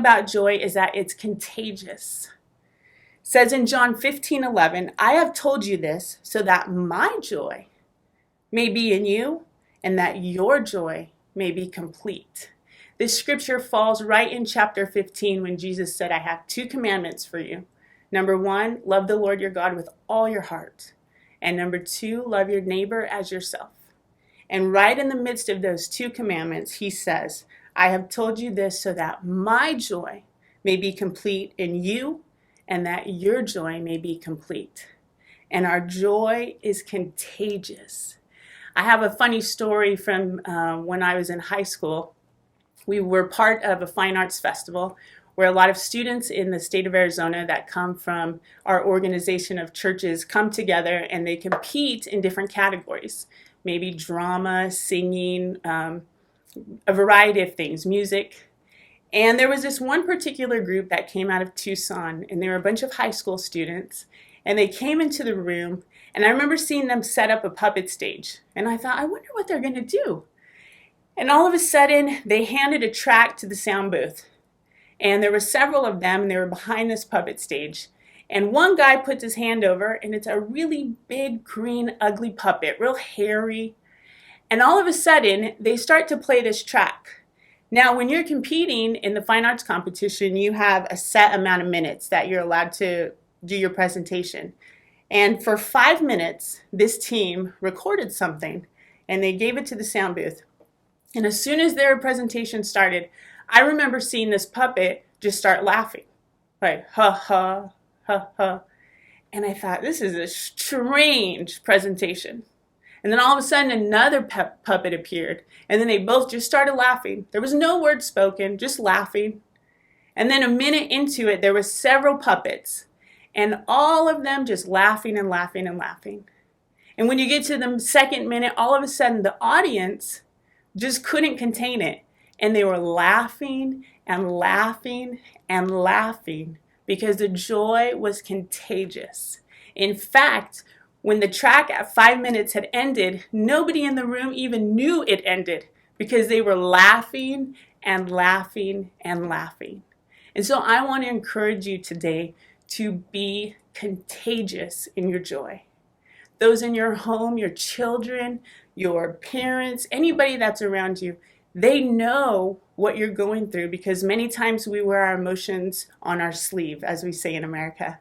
About joy is that it's contagious. It says in John 15:11, I have told you this so that my joy may be in you and that your joy may be complete. This scripture falls right in chapter 15 when Jesus said, I have two commandments for you. Number one, love the Lord your God with all your heart. And number two, love your neighbor as yourself. And right in the midst of those two commandments, he says, I have told you this so that my joy may be complete in you and that your joy may be complete. And our joy is contagious. I have a funny story from when I was in high school. We were part of a fine arts festival where a lot of students in the state of Arizona that come from our organization of churches come together and they compete in different categories. Maybe drama, singing, a variety of things, music. And there was this one particular group that came out of Tucson, and they were a bunch of high school students, and they came into the room, and I remember seeing them set up a puppet stage, and I thought, I wonder what they're going to do. And all of a sudden, they handed a track to the sound booth, and there were several of them, and they were behind this puppet stage. And one guy puts his hand over, and it's a really big, green, ugly puppet, real hairy. And all of a sudden, they start to play this track. Now, when you're competing in the fine arts competition, you have a set amount of minutes that you're allowed to do your presentation. And for 5 minutes, this team recorded something, and they gave it to the sound booth. And as soon as their presentation started, I remember seeing this puppet just start laughing, like, ha, ha, ha, ha. And I thought, this is a strange presentation. And then all of a sudden, another puppet appeared. And then they both just started laughing. There was no word spoken, just laughing. And then a minute into it, there were several puppets. And all of them just laughing and laughing and laughing. And when you get to the second minute, all of a sudden, the audience just couldn't contain it. And they were laughing and laughing and laughing because the joy was contagious. In fact, when the track at 5 minutes had ended, nobody in the room even knew it ended because they were laughing and laughing and laughing. And so I want to encourage you today to be contagious in your joy. Those in your home, your children, your parents, anybody that's around you, they know what you're going through because many times we wear our emotions on our sleeve, as we say in America.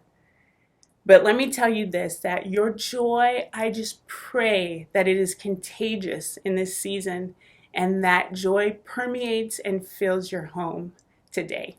But let me tell you this, that your joy, I just pray that it is contagious in this season and that joy permeates and fills your home today.